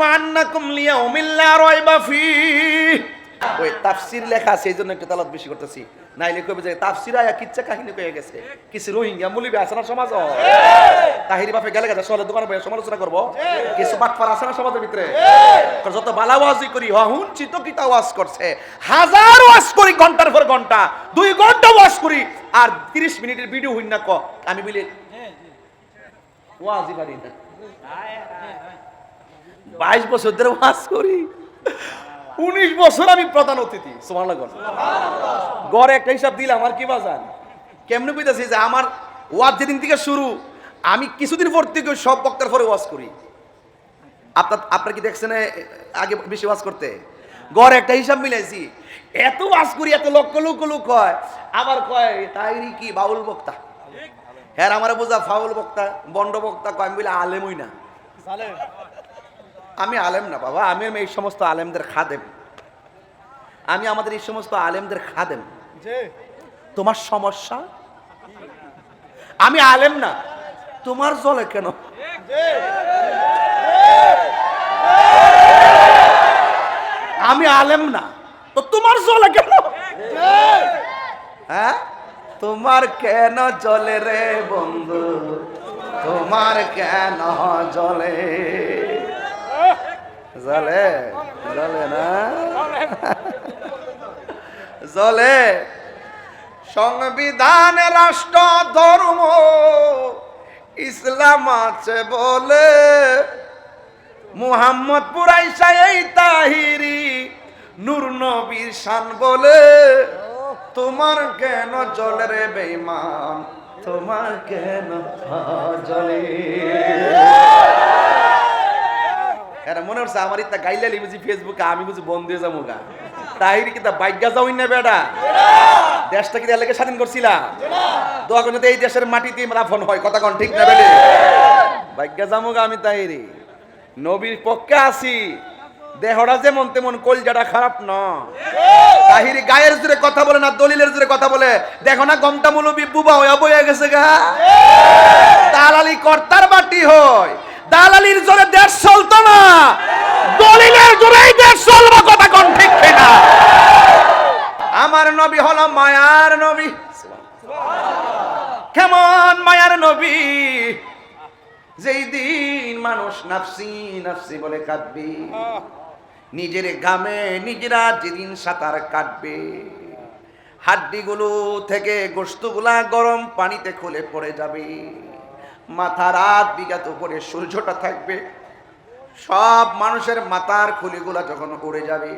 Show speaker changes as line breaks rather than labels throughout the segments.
মান্নাকুম লিয়াউমিল লা রাইবা ফীহ। ওই তাফসীর লেখা আছে এইজন্য একটু তেলাওয়াত বেশি করতেছি, নাইলে কইবে যে তাফসীর আয়া কিচ্ছা কাহিনী কইয়া গেছে। কিছু রোহিঙ্গা মুলিবি আছে না সমাজ, তাহিরি বাপে গেলে গেছে সলে দোকানে বসে সমালোচনা করব। কিছু বাটপার আছে না সমাজের ভিতরে, যত বালা ওয়াজি করি হুনছি তো কিতা ওয়াজ করছে, হাজার ওয়াজ করি ঘন্টার পর ঘন্টা, 2 ঘন্টা ওয়াজ করি আর 30 মিনিটের ভিডিও হইন না ক আমি বলি ওয়াজি পারি না। 22 বছর ধরে ওয়াজ করি, 19 বছর আমি প্রধান অতিথি। সুবহানাল্লাহ। গড়ে একটা হিসাব দিলাম আর কি বাজান কেমনে কইতাছি যে আমার ওয়াজ যেদিন থেকে শুরু আমি কিছুদিন পর থেকে সব বক্তার পরে ওয়াজ করি। আপনার কি দেখছেন আগে বেশি ওয়াজ করতে? গড়ে একটা হিসাব মিলাইছি, এত ওয়াজ করি, এত লক্ষ লক্ষ লোক হয়, আবার কয় তাইরি কি বাউল বক্তা। হ্যাঁ আমার বোঝা ফাউল বক্তা, বন্ড বক্তা কয়। আমি বলি আলেমই না, আমি আলেম না বাবা, আমি এই সমস্ত আলেমদের খাদেম, আমি আমাদের এই সমস্ত আলেমদের খাদেম। তোমার সমস্যা? আমি আলেম না, তোমার জ্বলে কেন? আমি আলেম না তো তোমার জ্বলে কেন? হ্যাঁ তোমার কেন জ্বলে রে বন্ধু, তোমার কেন জ্বলে? জ্বলে জ্বলে না জ্বলে। সংবিধান রাষ্ট্র ধর্ম ইসলাম আছে বলে, মুহাম্মদ পুরাইসা এই তাহিরি নূর নবীর শান বলে, তোমার কেন জ্বলে রে বেঈমান, তোমার কেন জ্বলে? এরা মনে হচ্ছে আমার ইত্যা গাইলালি বুঝি ফেসবুকে আমি বুঝি বন্ধ হয়ে যাবো গা। তাহিরি কি তা বাইজ্ঞা যাওই না বেটা? দেশটা কি এলাকা স্বাধীন করছিলা? দোয়া করে এই দেশের মাটিতে রাফন হয়, কথা কোন ঠিক না বেটে? বাইজ্ঞা যাবো গা আমি তাহিরি নবীর পক্ষে আছি, দেহটা যেমন তেমন কলজাটা খারাপ না। তাহিরি গায়ের জোরে কথা বলে না, দলিলের জোরে কথা বলে। দেখো না গমটা মৌলবী বুবা হয়ে বইয়া গেছে গা। দালালি কর্তার বাটি হয়, দালালির জোরে দেশ চলতো না, দলিলের জোরেই দেশ চলবে, কথা কোন ঠিক না? আমার নবী হলো মায়ার নবী। কেমন মায়ার নবী, যেই দিন মানুষ নাফসি নাফসি বলে কাঁদবে, নিজের গামে নিজেরা যেদিন সাঁতার কাটবে, হাড্ডিগুলো থেকে গোশতগুলা গরম পানিতে খুলে পড়ে যাবে, মাথা রাত বিঘাত উপরে সূর্যটা থাকবে, সব মানুষের মাথার খুলিগুলা যখন উড়ে যাবে,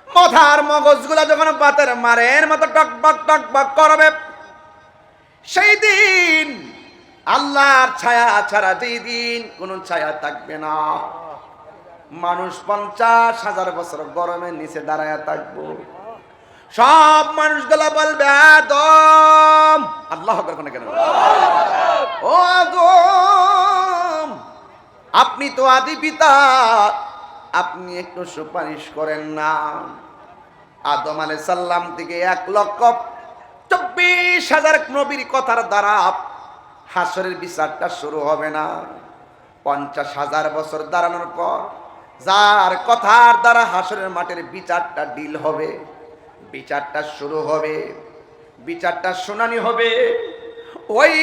মাথার মগজগুলা যখন পাতের মারের মতো টকবক টকবক করবে, সেই দিন আল্লাহর ছায়া ছাড়া যেই দিন কোনো ছায়া থাকবে না, মানুষ 50,000 বছর গরমের নিচে দাঁড়ায় থাকবো। সব মানুষগুলা বলবে আদম, আল্লাহ আকবার কেন? ও আদম, আপনি তো আদি পিতা, আপনি একটু সুপারিশ করেন না। আদম আলাইহিস সালাম থেকে 1,24,000 নবীর কথার দ্বারা হাসরের বিচারটা শুরু হবে না। 50,000 বছর দাঁড়ানোর পর যার কথার দ্বারা হাসরের মাঠের বিচারটা ডিল হবে, বিচারটা শুরু হবে, বিচারটা শুনানি হবে, ওই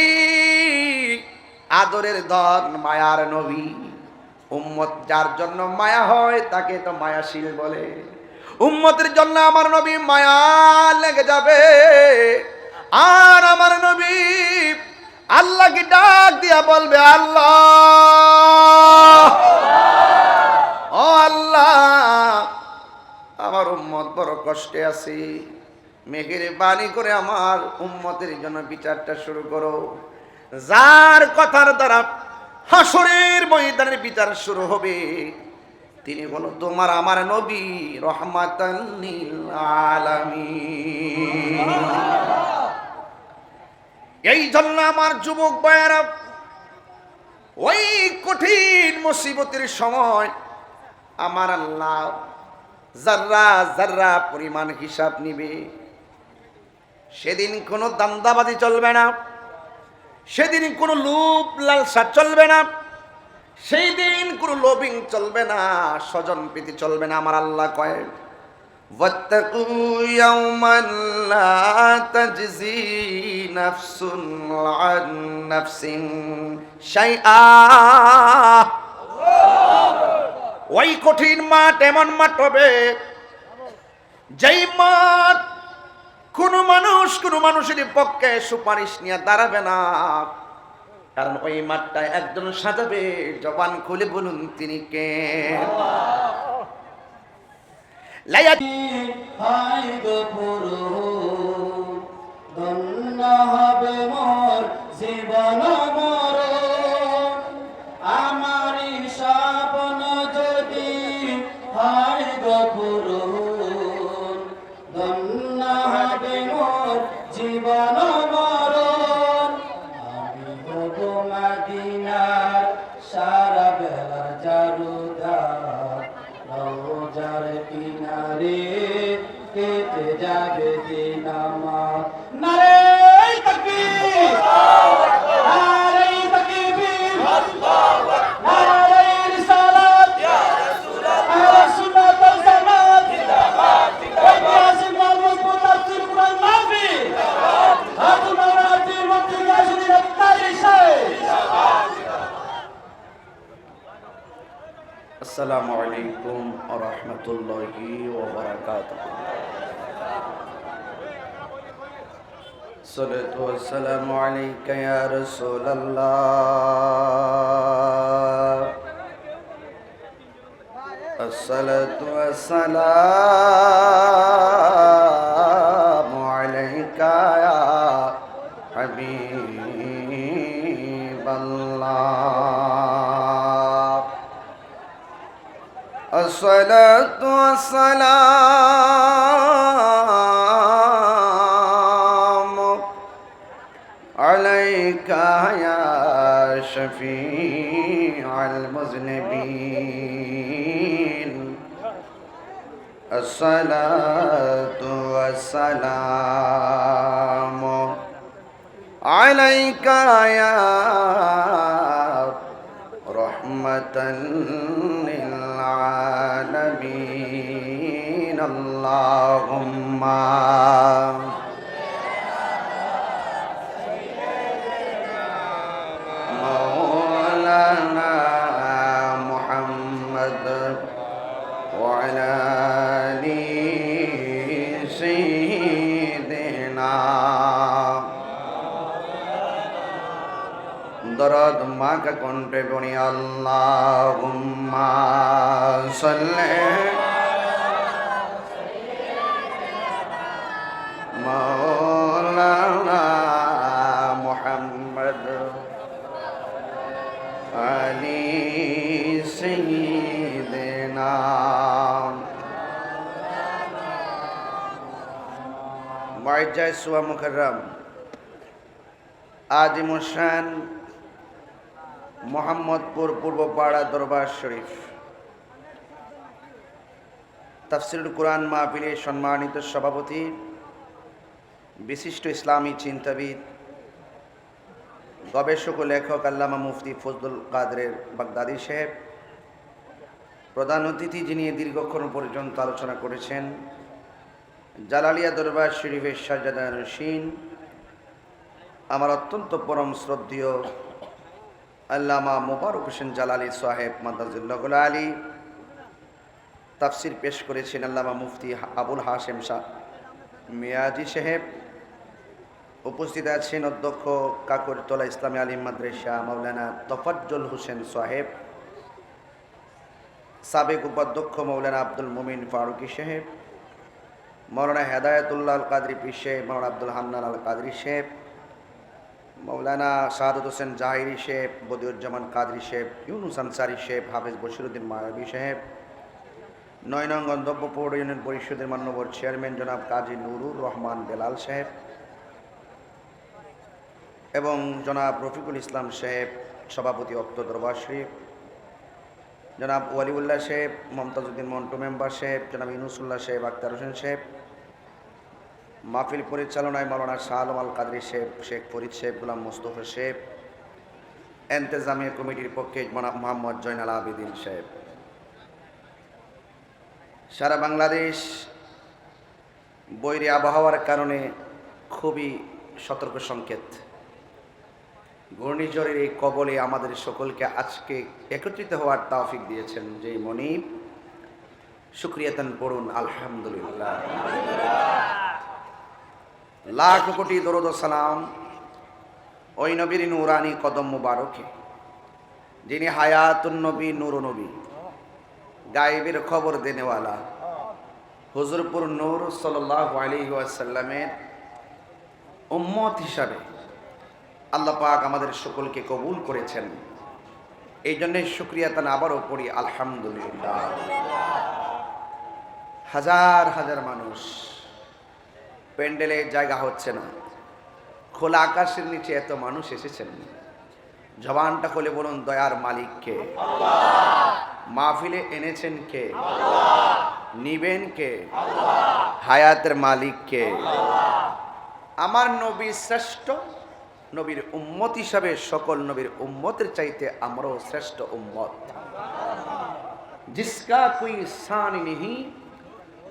আদরের ধন মায়ার নবী। উম্মত যার জন্য মায়া হয় তাকে তো মায়াশীল বলে। উম্মতের জন্য আমার নবী মায়া লেগে যাবে, আর আমার নবী আল্লাহকে ডাক দিয়া বলবে, আল্লাহ ও আল্লাহ, আমার উম্মত বড় কষ্টে আছে, মেহেরবানি করে আমার উম্মতের জন্য বিচারটা শুরু করো। যার কথার দ্বারা হাসরের ময়দানের বিচার শুরু হবে তিনি হলো তোমার আমার নবী রহমাতাল লিল আলামিন। এই জন্য আমার যুবক ভাইয়েরা, ওই কঠিন মুসিবতের সময় আমার আল্লাহ যার্রা যার্রা পরিমাণ হিসাব নিবে। সেদিন কোনো দান্দাবাজি চলবে না, সেদিন কোনো লোভ লালসা চলবে না, সেই দিন কোনো লোভিং চলবে না, স্বজন প্রীতি চলবে না। আমার আল্লাহ কয় ওয়াত্তাকু ইয়াওমান লা তাজজি নাফসুন আন নাফসিন শাইআ। ওই কঠিন মাঠ এমন মাঠ হবে, যেই মাঠ কোনো মানুষের পক্ষে সুপারিশ নিয়ে দাঁড়াবে না। কারণ ওই মাঠটায় একজন সাজাবে, জবান খুলে বলুন তিনি কে?
ধন্য হবে মোর জীবন মরণ, আমারই স্বপ্ন যদি হয় গো পূরণ। ধন্য হবে মোর জীবন মরণ, আমি হব মদিনার সারা বেলার জারুদার। রওজার কিনারে কেটে যাবে দিন আমার। নারে তাকবীর, নারে তাকবীর, নারে রিসালাত, ইয়া রাসূলুল্লাহ, আহলে সুন্নাত ওয়াল জামাত জিন্দাবাদ, ওয়াসিম ওয়াল মুসলিম তাফসীর কুরআন মাহফিল জিন্দাবাদ, হাতুন মারাতি মুফতি কাশির আত্তারি শাহ জিন্দাবাদ।
আসসালামু আলাইকুম ওয়া রাহমাতুল্লাহি ওয়া বারাকাতুহু। সালাতু ওয়াসসালামু আলাইকা ইয়া রাসূলুল্লাহ। আসসালাতু ওয়াসসালামু আলাইকা ইয়া হাবিবাল্লাহ। الصلاة والسلام عليك يا شفيع المذنبين. الصلاة والسلام عليك يا رحمة للعالمين. اللهم مولانا محمد وعلى آل سيدنا দরদ মাকা কণ্ঠে বনি আল্লাহুম্মা সাল্লি মাওলানা মুহাম্মদ আলি সাইয়্যিদিনা। মুআজ্জাজ সুয়া মুকাররম আজিমুশান মোহাম্মদপুর পূর্বপাড়া দরবার শরীফ তাফসিরুল কুরআন মাহফিলের সম্মানিত সভাপতি, বিশিষ্ট ইসলামী চিন্তাবিদ, গবেষক ও লেখক আল্লামা মুফতি ফজলুল কাদের বাগদাদী সাহেব, প্রধান অতিথি যিনি দীর্ঘক্ষণ পর্যন্ত আলোচনা করেছেন, জালালিয়া দরবার শরীফের শাহজাদা নশীন, আমার অত্যন্ত পরম শ্রদ্ধেয় আল্লামা মোবারক হোসেন জালালি সাহেব মাদাজুল্লাহ আলী, তাফসির পেশ করেছেন আল্লামা মুফতি আবুল হাশেম শাহ মিয়াজি সাহেব। উপস্থিত আছেন অধ্যক্ষ কাকরতলা ইসলামী আলিম মাদ্রাসা মাওলানা তফাজ্জল হোসেন সাহেব, সাবেক উপাধ্যক্ষ মাওলানা আব্দুল মুমিন ফারুকি সাহেব, মাওলানা হেদায়েতুল্লাহ আল কাদরি পীর সাহেব, মাওলানা আব্দুল হান্নান আল কাদরি সাহেব, মৌলানা শাহাদত হোসেন জাহিরি সাহেব, বদিউজ্জামান কাদরি সাহেব, ইউনুস আনসারি সাহেব, হাফেজ বশিরউদ্দিন মায়াবী সাহেব, ৯ নং গন্তব্য পৌর ইউনিয়ন পরিষদের মাননীয় চেয়ারম্যান জনাব কাজী নুরুর রহমান বেলাল সাহেব এবং জনাব রফিকুল ইসলাম সাহেব সভাপতি অক্ত দরবার শরীফ, জনাব ওয়ালিউল্লাহ সাহেব, মমতাজউদ্দিন মন্টু মেম্বার সাহেব, জনাব ইউনুসুল্লাহ সাহেব, আক্তার হোসেন সাহেব, মাহফিল পরিচালনায় মাওলানা শাহ আলম আল কাদরি সাহেব, শেখ ফরিদ সাহেব, গোলাম মোস্তফা সাহেব, এন্তেজামিয়া কমিটির পক্ষে মোহাম্মদ জয়নাল আবেদিন সাহেব। সারা বাংলাদেশ বৈরী আবহাওয়ার কারণে খুবই সতর্ক সংকেত। ঘূর্ণিঝড়ের এই কবলে আমাদের সকলকে আজকে একত্রিত হওয়ার তৌফিক দিয়েছেন যে মনিব, শুকরিয়াতান পড়ুন আলহামদুলিল্লাহ। লাখ কোটি দরুদ ও সালাম ওই নবীর নূরানি কদম মুবারকে, যিনি হায়াতুন নবী, নূর নবী, গায়েবের খবর দেনেওয়ালা, হুজুরপুর নূর সাল্লাল্লাহু আলাইহি ওয়াসাল্লামের উম্মত হিসাবে আল্লাহ পাক আমাদের সকলকে কবুল করেছেন। এই জন্যে শুকরিয়া তান আবারও পড়ি আলহামদুলিল্লাহ। হাজার হাজার মানুষ, প্যান্ডেলে জায়গা হচ্ছে না, খোলা আকাশের নিচে এত মানুষ এসেছেন। জবানটা খুলে বলুন দয়ার মালিক কে? মাহফিলে এনেছেন কে? নিবেন কে? হায়াতের মালিক কে? আমার নবী শ্রেষ্ঠ, নবীর উম্মত হিসাবে সকল নবীর উম্মতের চাইতে আমরাও শ্রেষ্ঠ উম্মত। जिसका कोई शान नहीं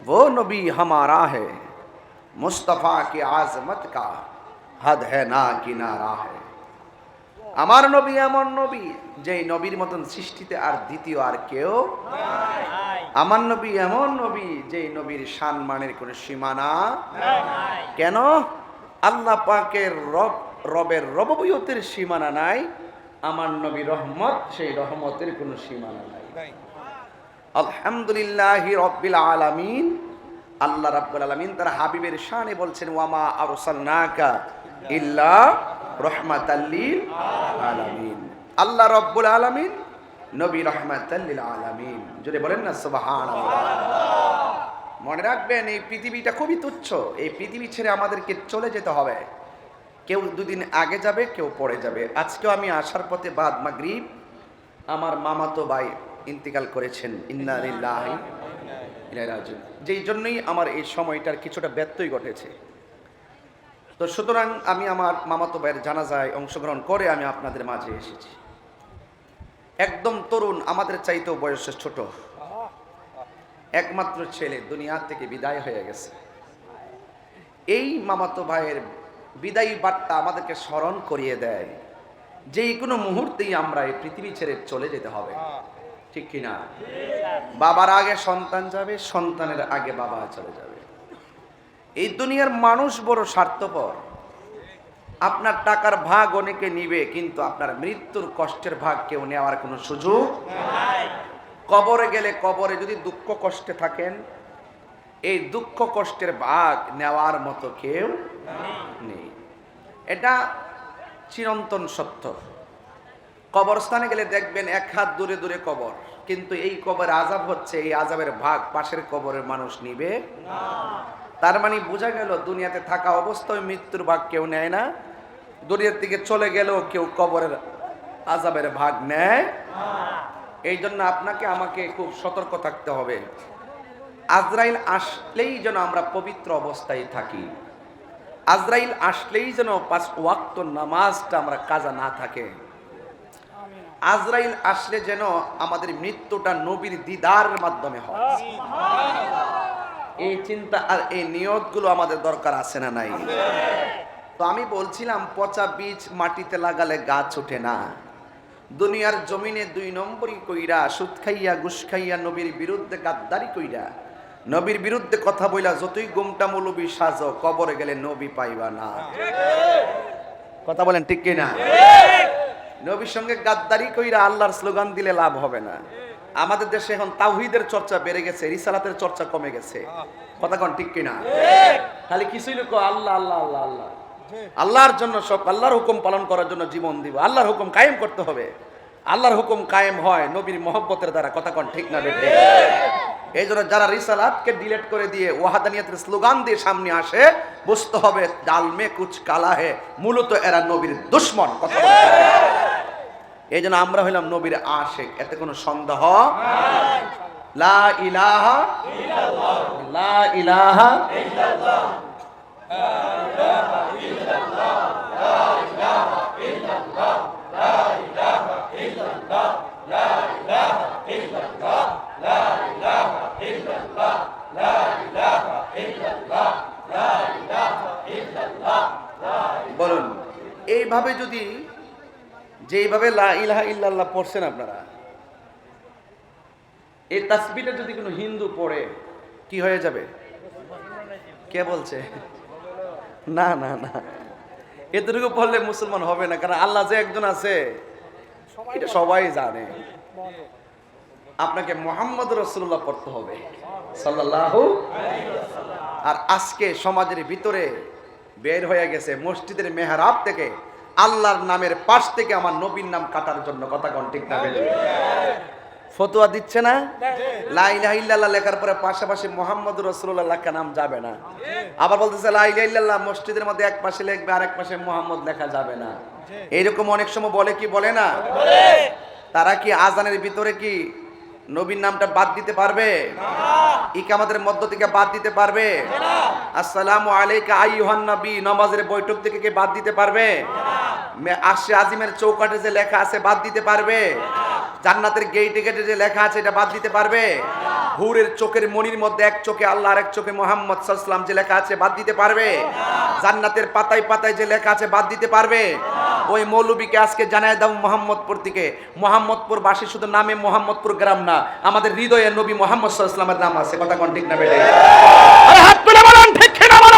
वो नबी हमारा है, मुस्तफा की आजमत का हद है ना किनारा है। আমার নবী এমন নবী যেই নবীর মতন সৃষ্টিতে আর দ্বিতীয় আর কেউ নাই। আমার নবী এমন নবী যেই নবীর সম্মানের কোনো সীমানা নাই। কেন? আল্লাহ পাকের রবের রববিয়তের সীমানা নাই, আমার নবী রহমত, সেই রহমতের কোনো সীমানা নাই। আলহামদুলিল্লাহি রাব্বিল আলামিন। আল্লাহ রাব্বুল আলামিন তার হাবিবের শানে বলছেন ওয়ামা আরসালনাকা ইল্লা রাহমাতাল লিল আলামিন। আল্লাহ রাব্বুল আলামিন নবী রাহমাতাল লিল আলামিন। জোরে বলেন না সুবহানাল্লাহ। মনে রাখবেন এই পৃথিবীটা খুবই তুচ্ছ। এই পৃথিবী ছেড়ে আমাদেরকে চলে যেতে হবে। কেউ দুদিন আগে যাবে, কেউ পরে যাবে। আজকেও আমি আসার পথে বাদ মাগরিব আমার মামাতো ভাই ইন্তিকাল করেছেন, ইন্না লিল্লাহি ওয়া ইন্না ইলাইহি রাজিউন। যেই জন্যই আমার এই সময়টার কিছুটা ব্যত্যয় ঘটেছে। তো সুতরাং আমি আমার মামাতো ভাইয়ের জানাজায় অংশগ্রহণ করে আমি আপনাদের মাঝে এসেছি। একদম তরুণ, আমাদের চাইতেও বয়সে ছোট, একমাত্র ছেলে দুনিয়া থেকে বিদায় হয়ে গেছে। এই মামাতো ভাইয়ের বিদায়ী বার্তা আমাদেরকে স্মরণ করিয়ে দেয় যে কোনো মুহূর্তেই আমরা এই পৃথিবী ছেড়ে চলে যেতে হবে, ঠিক কিনা? বাবার আগে সন্তান যাবে, সন্তানের আগে বাবা চলে যাবে। এই দুনিয়ার মানুষ বড় স্বার্থপর। আপনার টাকার ভাগ অনেকে নিবে, কিন্তু আপনার মৃত্যুর কষ্টের ভাগ কেউ নেওয়ার কোনো সুযোগ নাই। কবরে গেলে, কবরে যদি দুঃখ কষ্টে থাকেন, এই দুঃখ কষ্টের ভাগ নেওয়ার মতো কেউ নেই। এটা চিরন্তন সত্য। কবরস্থানে গেলে দেখবেন এক হাত দূরে দূরে কবর, কিন্তু এই কবর আযাব হচ্ছে, এই আযাবের ভাগ পাশের কবরের মানুষ নিবে না। তার মানে বোঝা গেল দুনিয়াতে থাকা অবস্থায় মৃত্যুর ভাগ কেউ নেয় না, দুনিয়ার থেকে চলে গেলেও কেউ কবরের আযাবের ভাগ নেয় না। এই জন্য আপনাকে আমাকে খুব সতর্ক থাকতে হবে। আজরাইল আসলেই যেন আমরা পবিত্র অবস্থায় থাকি। আজরাইল আসলেই যেন 5 ওয়াক্ত নামাজটা আমরা কাজা না থাকে। আজরাইল আসলে যেন আমাদের মৃত্যুটা নবীর দিদারের মাধ্যমে হয়। এই চিন্তা আর এই নিয়তগুলো আমাদের দরকার আছে না নাই? তো আমি বলছিলাম পচা বীজ মাটিতে লাগালে গাছ ওঠে না। দুনিয়ার জমিনে 2 নম্বরই কইরা, সুদ খাইয়া ঘুষ খাইয়া নবীর বিরুদ্ধে গাদ্দারি কইরা, নবীর বিরুদ্ধে কথা বইলা যতই গোমটা মৌলবি সাজো, কবরে গেলে নবী পাইবা না। কথা বলেন ঠিক কিনা? নবীর সঙ্গে গাদ্দারি কইরা আল্লাহর স্লোগান দিলে লাভ হবে না। আমাদের দেশে এখন তাওহীদের চর্চা বেড়ে গেছে, রিসালাতের চর্চা কমে গেছে। কথা কোন ঠিক কিনা? খালি কিছুই লোক আল্লাহ আল্লাহ আল্লাহ আল্লাহ, আল্লাহর জন্য সব, আল্লাহর হুকুম পালন করার জন্য জীবন দিব, আল্লাহর হুকুম কায়েম করতে হবে। আল্লাহর হুকুম কায়েম হয় নবীর মহব্বতের দ্বারা। কথা কোন ঠিক না বেঠিক? এই জন্য যারা রিসালাতকে ডিলিট করে দিয়ে ওয়াহাদানিয়াতের স্লোগান দিয়ে সামনে আসে, বুঝতে হবে ডাল মে কুছ কালা হে, মূলত এরা নবীর দুশমন। কথা বলে এই জন্য আমরা হইলাম নবীর আশিক, এতে কোনো সন্দেহ নাই। লা ইলাহা ইল্লাল্লাহ, লা ইলাহা ইল্লাল্লাহ, লা ইলাহা ইল্লাল্লাহ, লা ইলাহা ইল্লাল্লাহ, লা ইলাহা এইভাবে যদি যেইভাবে লা ইলাহা ইল্লাল্লাহ পড়ছেন আপনারা, এই তাসবিহটা যদি কোনো হিন্দু পড়ে কি হয়ে যাবে? কে বলছে? না না না, এতটুকু পড়লে মুসলমান হবে না, কারণ আল্লাহ যে একজন আছে এটা সবাই জানে। আপনাকে মুহাম্মদ রাসূলুল্লাহ পড়তে হবে সাল্লাল্লাহু। আর আজকে সমাজের ভিতরে বের হয়ে গেছে মসজিদের মেহরাব থেকে আল্লাহর নামের পাশ থেকে আমার নবীর নাম কাটার জন্য। কথা কোন ঠিক না? ফতোয়া দিচ্ছে না, লা ইলাহা ইল্লাল্লাহ লেখার পরে পাশাপাশি মুহাম্মদুর রাসূলুল্লাহ লেখা নাম যাবে না। আবার বলতেছে লা ইলাহা ইল্লাল্লাহ মসজিদের মধ্যে এক পাশে লিখবে আর এক পাশে মুহাম্মদ লেখা যাবে না। এইরকম অনেক সময় বলে কি বলে না? তারা কি আজানের ভিতরে কি নবীর নামটা বাদ দিতে পারবে? ইকামতের মধ্য থেকে বাদ দিতে পারবে? আসসালামু আলাইকা আইয়ুহান নবী নামাজের বৈঠক থেকে কি বাদ দিতে পারবে? আরশে আজিমের চৌকাঠে যে লেখা আছে বাদ দিতে পারবে? জান্নাতের গেটে গেটে যে লেখা আছে এটা বাদ দিতে পারবে? হুরের চোখের মনির মধ্যে এক চোখে আল্লাহ আর এক চোখে মুহাম্মদ সাল্লাল্লাহু আলাইহি ওয়াসাল্লাম যে লেখা আছে বাদ দিতে পারবে? জান্নাতের পাতায় পাতায় যে লেখা আছে বাদ দিতে পারবে? ওই মৌলবীকে আজকে জানায় দাও মোহাম্মদপুর থেকে, মোহাম্মদপুর বাসী শুধু নামে মোহাম্মদপুর গ্রাম না, আমাদের হৃদয়ে নবী মোহাম্মদ সাল্লাল্লাহু আলাইহি ওয়াসাল্লামের নাম আছে। কথা কোন ঠিক না বেটে? আরে হাত তুলে বলেন ঠিক কি না বলেন?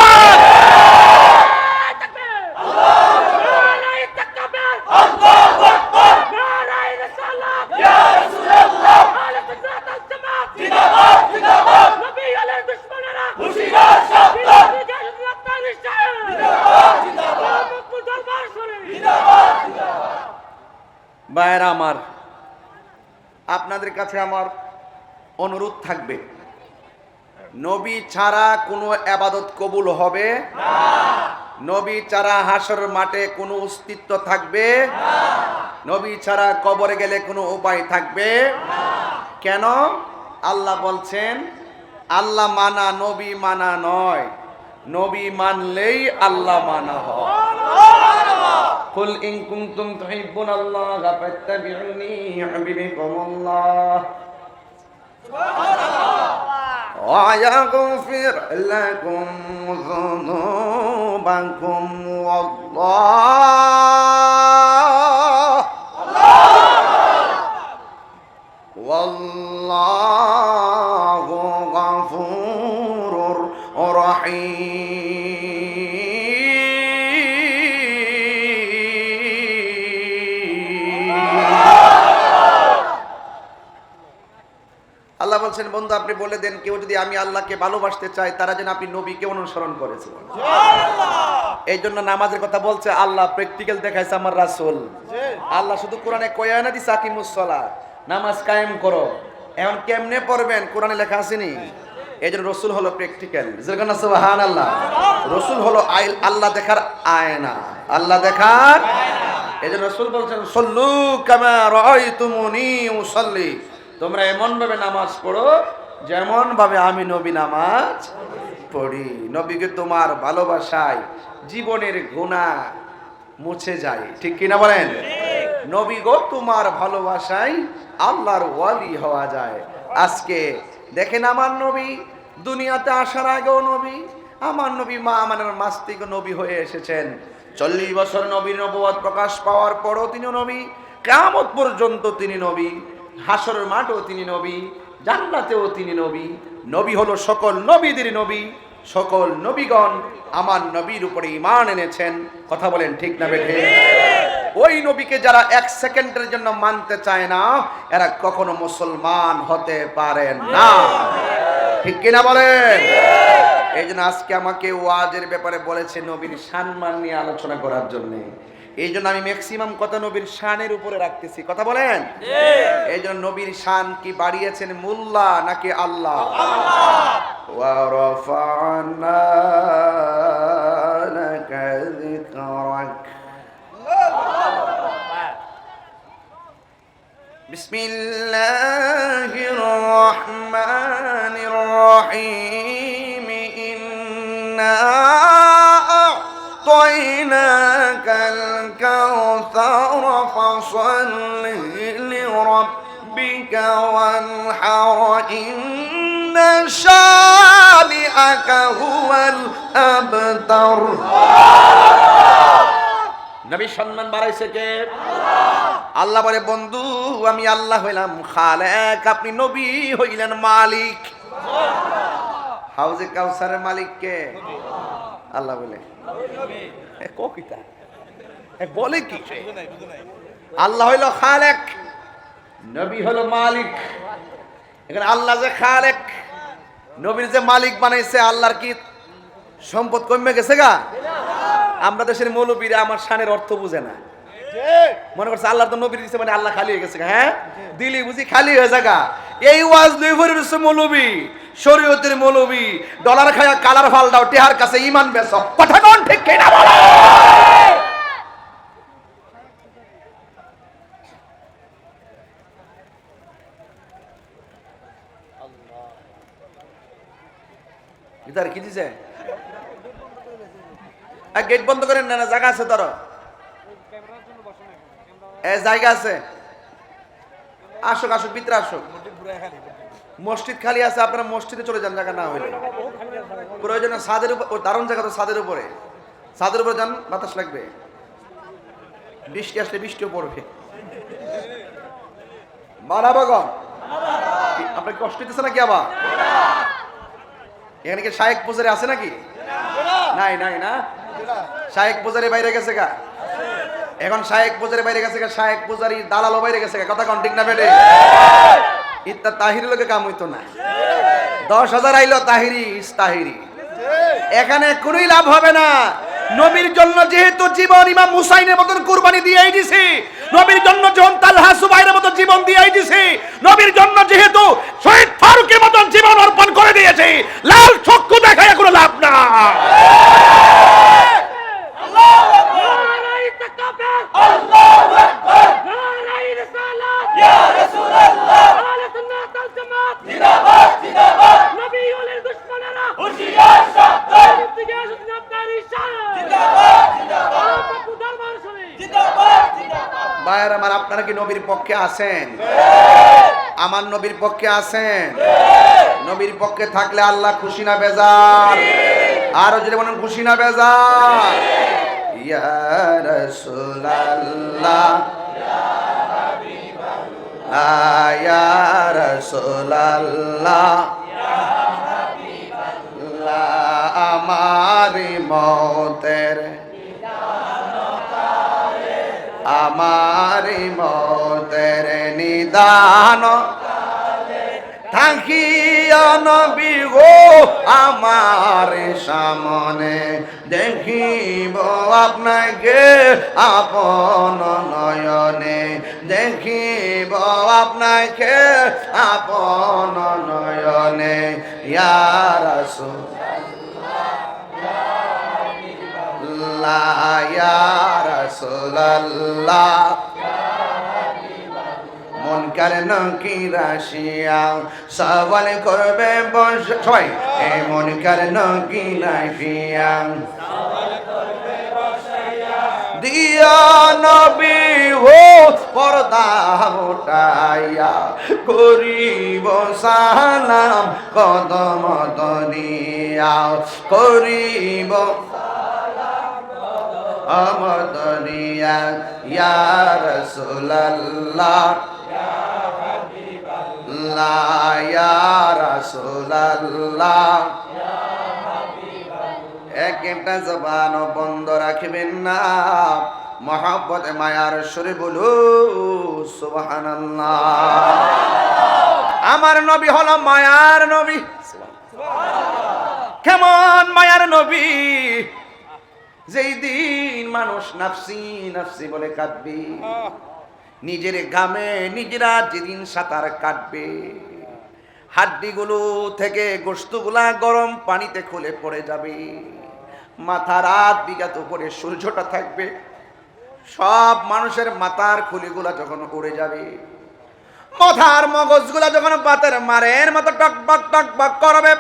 ভাইরা আমার, আপনাদের কাছে আমার অনুরোধ থাকবে, নবী ছাড়া কোনো ইবাদত কবুল হবে না। নবী ছাড়া হাসর মাঠে কোনো অস্তিত্ব থাকবে না। নবী ছাড়া কবরে গেলে কোনো উপায় থাকবে না। কেন? আল্লাহ বলছেন আল্লাহ মানা নবী মানা নয়, নবী মানলেই আল্লাহ মানা হয়। কুল ইন কুনতুম তুহিব্বুনাল্লাহা ফাত্তাবিউনি ইউহিব্বুকুমুল্লাহ ওয়া ইয়াগফির লাকুম যুনুবাকুম ওয়াল্লাহু গফুরুর রহিম। আল্লাহ বলছেন বন্ধু আপনি বলে দেন কেউ যদি আমি আল্লাহকে ভালোবাসতে চাই তারা যেন আপনি নবীকে অনুসরণ করেছে। এই জন্য নামাজের কথা বলছে আল্লাহ, প্র্যাকটিক্যাল দেখাইছে আমার রাসূল। আল্লাহ শুধু কোরআনে কয়া না দিছে আকিমুস সালাত, নামাজ কায়েম করো। এখন কেমনে পড়বেন কোরআনে লেখা আসেনি? এই জন্য রসুল হলো প্র্যাকটিক্যাল। সুবহানাল্লাহ। রসুল হলো আল্লাহ দেখার আয়না, আল্লাহ দেখার। এই জন্য রসুল বলছেন সল্লু কামা রাআইতুমুনি উসাল্লি, তোমরা এমন ভাবে নামাজ পড়ো যেমন ভাবে আমি নবী নামাজ পড়ি। নবীকে তোমার ভালোবাসায় জীবনের গুনাহ মুছে যায়, ঠিক কিনা বলেন? নবী গো তোমার ভালোবাসায় আল্লাহর ওয়ালি হওয়া যায়। আজকে দেখেন আমার নবী দুনিয়াতে আসার আগেও নবী, আমার নবী মা আমানের মাস থেকে নবী হয়ে এসেছেন। 40 বছর নবীর নবুয়ত প্রকাশ পাওয়ার পরও তিনি নবী, কিয়ামত পর্যন্ত তিনি নবী, হাসরের মাঠেও তিনি নবী, জান্নাতেও তিনি নবী। নবী হলো সকল নবীদের নবী। সকল নবীগণ আমার নবীর উপরে ঈমান এনেছেন। কথা বলেন ঠিক না বেঠে? ওই নবীকে যারা 1 সেকেন্ডের জন্য মানতে চায় না এরা কখনো মুসলমান হতে পারে না, ঠিক কিনা বলেন? এই জন্য আজকে আমাকে ওয়াজের ব্যাপারে বলেছে নবীর সম্মান নিয়ে আলোচনা করার জন্য। এই জন্য আমি ম্যাক্সিমাম কথা নবীর শানের উপরে রাখতেছি। কথা বলেন। এই জন্য নবীর শান কি বাড়িয়েছেন মোল্লা নাকি আল্লাহ? ওয়া রাফা'না লাকা যিকরাক। বিসমিল্লাহির রহমানির রহিম। ইন্না আ'তাইনাকাল কাউসার ফাসাল্লি লিরাব্বিকা ওয়ানহার। ইন্না শানি'আকা হুয়াল আবতার। নবীর সম্মান বাড়াইছে কে? আল্লাহ বলে বন্ধু আমি আল্লাহ হইলাম খালেক, আপনি নবী হইলেন মালিক। হাউজে কাউসারের মালিক কে? আল্লাহ বলে কিতা বলে কি? আল্লাহ হইল খালেক, নবী হলো মালিক। এখানে আল্লাহ যে খালেক, নবীর যে মালিক বানাইছে, আল্লাহর কি সম্পদ কমে গেছে গা? আমরা দেশের মৌলবীরা আমার শানের অর্থ বুঝে না, মনে করছে আল্লাহ তো নবীর দিছে মানে আল্লাহ খালি হয়ে গেছে। হ্যাঁ, দিলি বুঝি খালি হয়ে যাগা। এই ওয়াজ দুই ভরে রয়েছে মৌলবী, শরীয়তের মৌলবী, ডলার খায়া কালার ফাল দাও, টেহার কাছে ইমান বেচ। কথা কোন ঠিক কিনা বলো? ইদার কি দিছে? গেট বন্ধ করেন না, জায়গা আছে তোর, জায়গা আছে। আসুক আসুক, ভিতরে আসুক। মসজিদ খালি আছে, আপনারা মসজিদে চলে যান, জায়গা না হইলে প্রয়োজনে ছাদের উপর, দারুণ জায়গা তো, ছাদের উপরে, ছাদের উপরে যান, বাতাস লাগবে। বৃষ্টি আসলে বৃষ্টিও পড়বে। মানাবাগন আপনার কষ্ট দিতেছে নাকি? আবার এখানে কি শায়েক পূজারি আছে নাকি? নাই নাই না, শায়েক পূজারি বাইরে গেছে গা। এখন শায়েক পূজারি বাইরে গেছে গা, শায়েক পূজারি দালালও বাইরে গেছে গা। কথা কোন ঠিক না বেটে? ইত্তা তাহিরি লোকে কাম হইতো না। 10,000 আইলো তাহিরি ইস্তাহিরি, এখানে কোনোই লাভ হবে না। নবীর জন্য যেহেতু জীবন ইমাম হুসাইনের মতন কুরবানি দিয়েই দিছি, নবীর জন্য যখন তালহা সুবাইরের মতন জীবন দিয়েই দিছি, নবীর জন্য যেহেতু শহীদ ফারুকের মতন জীবন অর্পণ করে দিয়েছি, লাল চক্ষু দেখায় কোনো লাভ না। ভাইয়ের আমার, আপনারা কি নবীর পক্ষে আছেন? আমার নবীর পক্ষে আছেন? নবীর পক্ষে থাকলে আল্লাহ খুশি না বেজার? আরো যদি বলেন খুশি না বেজার? ইয়া রাসূলুল্লাহ, ইয়া রাসূলুল্লাহ, আমার মওতের, আমার মওতের নিদান থাকিয়া নবী গো আমার সামনে, দেখিব আপনাকে আপন নয়নে, দেখিব আপনাকে আপন নয়নে। ইয়া রাসূলুল্লাহ, ইয়া রাসূলুল্লাহ, মুনকার নাকির আসিয়া সওয়াল করবে বসে, সবাই এ মুনকার নাকির আসিয়া সওয়াল করবে বসাইয়া, দিয়া নবী হো পর্দা উঠাইয়া, করিব সালাম কদম দনিয়া, করিব আমদনিয়া। ইয়া রাসূলুল্লাহ, ইয়া রাসূলুল্লাহ, একটা জবান বন্ধ রাখবেন না, মহব্বতে মায়ার সুরে বলু সুবহানাল্লাহ। আমার নবী হলো মায়ার নবী। কেমন মায়ার নবী? যেই দিন মানুষ নাফসি নাফসি বলে কাঁদবে, নিজের গামে নিজেরা যেদিন সাঁতার কাটবে, হাড্ডিগুলো থেকে গোশতগুলা গরম পানিতে খুলে পড়ে যাবে, মাথা রাত বিঘাত উপরে সূর্যটা থাকবে, সব মানুষের মাথার খুলিগুলা যখন উড়ে যাবে, মাথার মগজগুলা যখন বাতের মারের মতো টকবক টকবক করবে,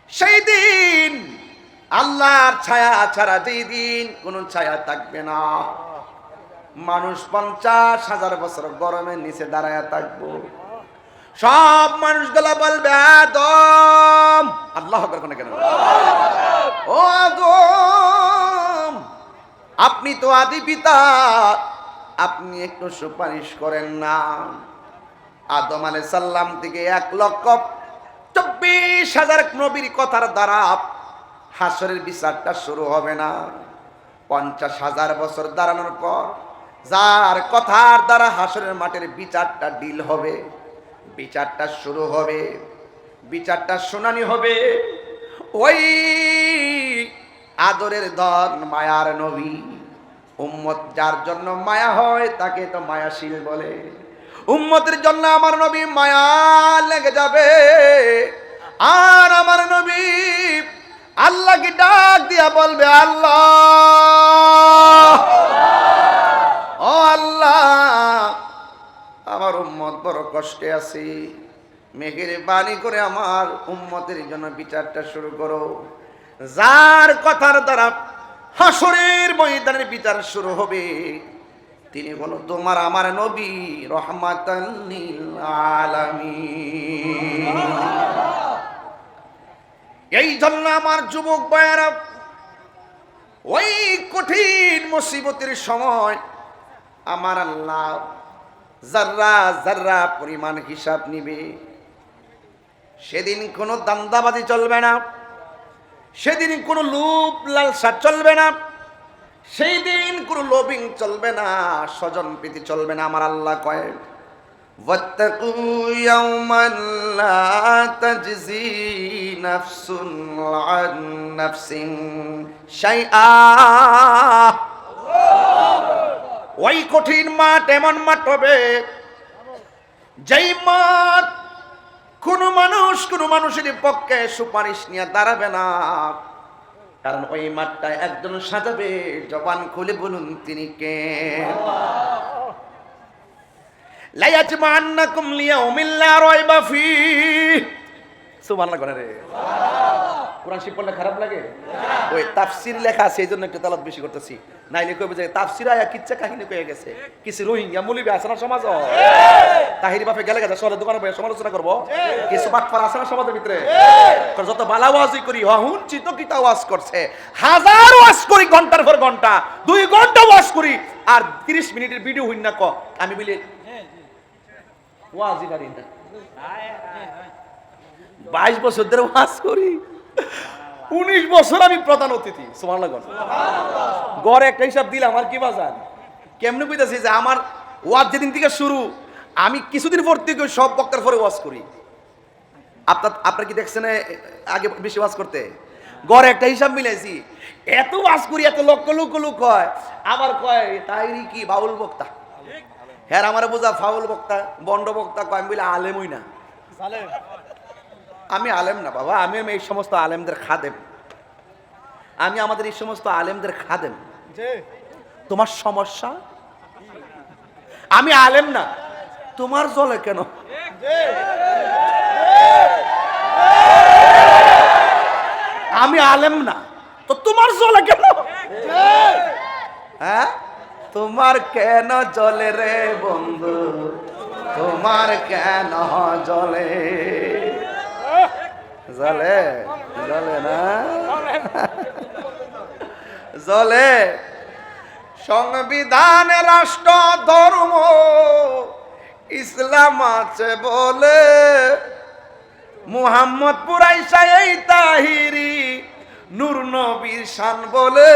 সেই দিন আল্লাহর ছায়া ছাড়া যেই দিন কোন ছায়া থাকবে না, মানুষ 50,000 বছর গরমের নিচে দাঁড়ায় থাকবো, সব মানুষগুলা বলবে আদম, আল্লাহ আকবার কেন, ও আদম আপনি তো আদি পিতা, আপনি একটু সুপারিশ করেন না। আদম আলাইহিস সালাম থেকে 1,24,000 নবীর কথার দ্বারা হাসরের বিচারটা শুরু হবে না। 50,000 বছর দাঁড়ানোর পর যার কথার দ্বারা হাসরের মাঠের বিচারটা ডিল হবে, বিচারটা শুরু হবে, বিচারটা শুনানি হবে, ওই আদরের ধন মায়ার নবী। উম্মত যার জন্য মায়া হয় তাকে তো মায়াশীল বলে। উম্মতের জন্য আমার নবী মায়া লেগে যাবে। আর আমার নবী আল্লাহকে ডাক দিয়া বলবে, আল্লাহ, ও আল্লাহ, আমার উম্মত বড় কষ্টে আছে, মেহেরবানি করে আমার উম্মতের জন্য বিচারটা শুরু করো। যার কথার দ্বারা হাসরের ময়দানের বিচার শুরু হবে তিনি হলো তোমার আমার নবী রহমাতাল লিল আলামিন। এই জন্য আমার যুবক ভাইয়েরা, ওই কঠিন মুসিবতের সময় আমার আল্লাহ যাররা যাররা পরিমাণ হিসাব নিবে। সেদিন কোনো দান্দাবাজি চলবে না, সেদিন কোনো লোভ লালসা চলবে না, সেই দিন কোনো লোভিং চলবে না, স্বজন প্রীতি চলবে না। আমার আল্লাহ কয়, ওয়াত্তাকু ইয়াওমান লা তাজজি নাফসুন আন নাফসিন শাইআ। ওই কঠিন মাঠ এমন মাঠ হবে, যেই মাঠ কোনো মানুষের পক্ষে সুপারিশ নিয়ে দাঁড়াবে না। কারণ ওই মাঠটা একজন সাজাবে, জবান খুলে বলুন তিনি কে? লা ইয়াজমা'আন্নাকুম লিয়াউমিল লা রায়বা ফীহ। সুবহানাল্লাহ করে রে। কোরআন শিব পড়লে খারাপ লাগে? ওই তাফসীর লেখা আছে এইজন্য একটু তেলাওয়াত বেশি করতেছি, নাইলে কইবে যে তাফসীর আয়া কিচ্ছা কাহিনী কইয়া গেছে। কিছু রোহিঙ্গা মুলিবি আছে না সমাজ, তাহিরি বাপে গেলে গেছে শহরের দোকানে বসে সমালোচনা করব। কিছু বাটপার আছে না সমাজের ভিতরে, যত বালা ওয়াজই করি হুনছি তো কিতা ওয়াজ করছে, হাজার ওয়াজ করি ঘন্টার পর ঘন্টা, 2 ঘন্টা ওয়াজ করি, আর 30 মিনিটের ভিডিও হইন না ক আমি বলি ওয়াজই পারি না। 22 বছর ধরে ওয়াজ করি, 19 বছর আমি প্রধান অতিথি। সুবহানাল্লাহ। গড়ে একটা হিসাব দিলাম, আর কি বাজার কেমনে কইতাছি যে আমার ওয়াজ যেদিন থেকে শুরু, আমি কিছুদিন পর থেকে সব বক্তার পরে ওয়াজ করি। আপনার কি দেখছেন আগে বেশি ওয়াজ করতে? গড়ে একটা হিসাব মিলাইছি, এত ওয়াজ করি, এত লক্ষ লক্ষ লোক হয়, আবার কয় তাইরি কি বাউল বক্তা। হ্যাঁ, আমার বোঝা ফাউল বক্তা, বন্ড বক্তা কয়। আমি বলি আলেমই না, আমি আলেম না বাবা, আমি এই সমস্ত আলেমদের খাদেম, আমি আমাদের এই সমস্ত আলেমদের খাদেম। তোমার সমস্যা? আমি আলেম না, তোমার জ্বলে কেন? আমি আলেম না তো তোমার জ্বলে কেন? হ্যাঁ, তোমার কেন জ্বলে রে বন্ধু, তোমার কেন জ্বলে? জ্বলে জ্বলে না, জ্বলে। সংবিধান, রাষ্ট্র, ধর্ম ইসলাম আছে বলে মুহাম্মদ পুরাইসা এই তাহিরি নূর নবীর শান বলে।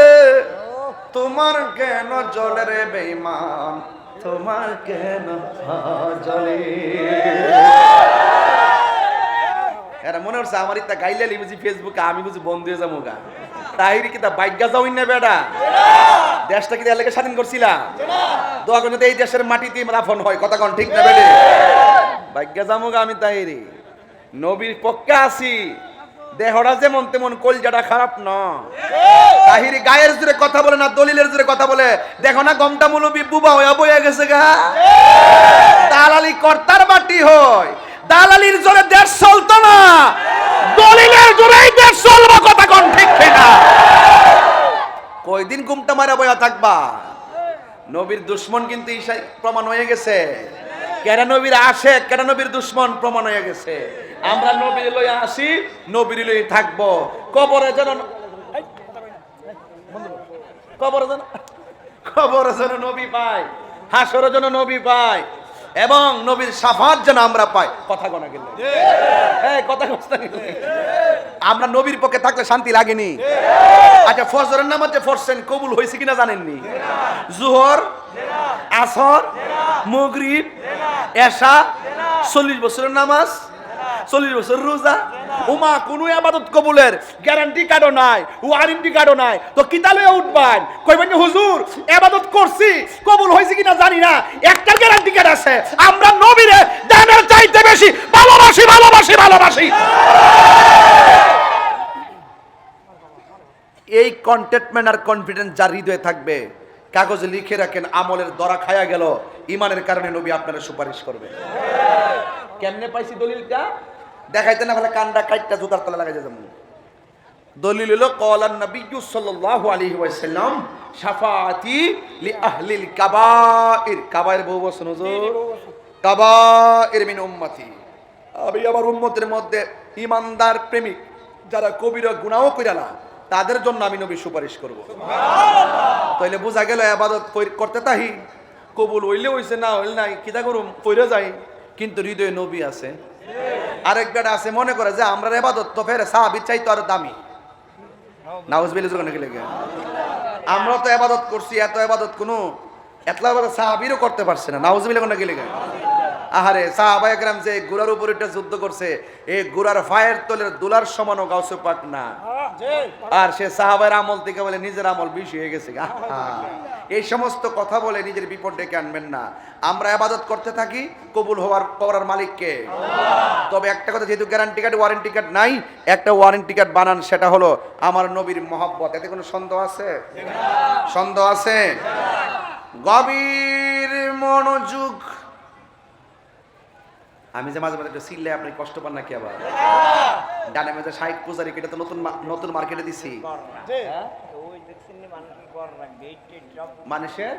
তোমার কেন জ্বলে রে বেঈমান, তোমার কেন জ্বলে? এরা মনে হচ্ছে আমার ইত্যা গাইলে বুঝি ফেসবুকে আমি বুঝি বন্ধ হয়ে যাবো গা। তাহিরি কি তা বাইজ্ঞা যাওই না বেটা? দেশটা কি এলাকা স্বাধীন করছিলাম? দোয়া করে এই দেশের মাটিতে রাফন হয়, কথা কোন ঠিক না বেটে? বাইজ্ঞা যাবো গা আমি তাহিরি নবীর পক্ষে আছি, দেহটা যেমন তেমন কলজাটা খারাপ না। তাহিরি গায়ের জোরে কথা বলে না, দলিলের জোরে কথা বলে। দেখো না গমটা মুলবি বুবা হয়ে বইয়া গেছে গা। দালালি কর্তার বাটি হয়, দালালির জোরে দেশ চলতো না, দলিলের জোরেই দেশ চলবো, কথা কোন ঠিক না? কয়দিন ঘুমটা মারা বয়া থাকবা? নবীর দুশ্মন কিন্তু ঈশাই প্রমাণ হয়ে গেছে। কেডা নবীর আশেক, কেডা নবীর দুশ্মন প্রমাণ হয়ে গেছে। আমরা নবীর লইয়া আসি, নবীর লই থাকবো। কবরে যেন কবরের জন্য নবী পায়, হাসরের জন্য নবী পায়, এবং নবীর শাফাত যেন আমরা পাই। কথা গোনা গেল, এই কথা কস্তা গেল। আমরা নবীর পক্ষে থাকলে শান্তি লাগেনি? আচ্ছা, ফজরের নামাজ যে পড়ছেন কবুল হয়েছে কিনা জানেননি? জোহর, আসর, মাগরিব, এশা, 40 বছরের নামাজ, 40 বছর রোজা, উমা কোনো ইবাদত কবুলের গ্যারান্টি কার্ডও নাই, ওয়ারেন্টি কার্ডও নাই, তো কিতালে উঠবান কইবেন হুজুর ইবাদত করছি কবুল হয়েছে কিনা জানি না, একটা গ্যারান্টি কার্ড আছে, আমরা নবীরে দানের চাইতে বেশি ভালোবাসি ভালোবাসি ভালোবাসি। এই কন্টেন্টমেন্ট আর কনফিডেন্স যার হৃদয়ে থাকবে, কাগজে লিখে রাখেন, আমলের দরা খায়া গেল, ইমানের কারণে নবী আপনারা সুপারিশ করবে। কেমনে পাইছি দলিলটা? দেখাইতে না বলে কান্ডা কাইটটা জুতার তলা লাগাই যাবেন। দলিল হলো ক্বালান নবিয়্যু সাল্লাল্লাহু আলাইহি ওয়াসাল্লাম শাফাআতি লি আহলিল কাবাইর। কাবাইর বহু বচন হুজুর, কাবাইর মিন উম্মতি। আমি আমার উম্মতের মধ্যে ইমানদার প্রেমিক যারা কবিরা গুনাহও কইরা না, তাদের জন্য আমি নবী সুপারিশ করব। সুবহানাল্লাহ। তাইলে বোঝা গেল ইবাদত করতে তাহি কবুল হইলে হইছে, না হইল নাই, কিতা করুম কইরা যাই, কিন্তু হৃদয়ে নবী আছে। আরেক বেটা আছে মনে করে যে আমরা ইবাদত তো ফেরে সাহাবীর চাইতে আরো দামি। নাউজুবিল্লাহ যখন কি লাগে, আমরা তো ইবাদত করছি, এত ইবাদত কোনো এতলা ইবাদত সাহাবীরও করতে পারছে না। নাউজুবিল্লাহ কোন কি লাগে? আহারে সাহাবায়ে কেরাম যে ঘোড়ার উপর একটা যুদ্ধ করছে, এই ঘোড়ার ফায়ের তলের দুলার সমানও গাউসে পাক না, আর সে সাহাবায়ের আমল থেকে বলে নিজের আমল বেশি হয়ে গেছে। এই সমস্ত কথা বলে নিজের বিপদ ডেকে আনবেন না। আমরা ইবাদত করতে থাকি, কবুল করার মালিক কে? তবে একটা কথা, যেহেতু গ্যারান্টি কার্ড ওয়ারেন্টি কার্ড নাই, একটা ওয়ারেন্টি কার্ড বানান, সেটা হলো আমার নবীর মহব্বত। এতে কোনো সন্দেহ আছে? সন্দেহ আছে? গভীর মনোযোগ। আমি যে মাঝে মাঝে একটু সিললে আপনি কষ্ট পান নাকি? আবার ডানে মাঝে 60 পূজারি কেটে তো নতুন মার্কেটে দিছি, মানুষের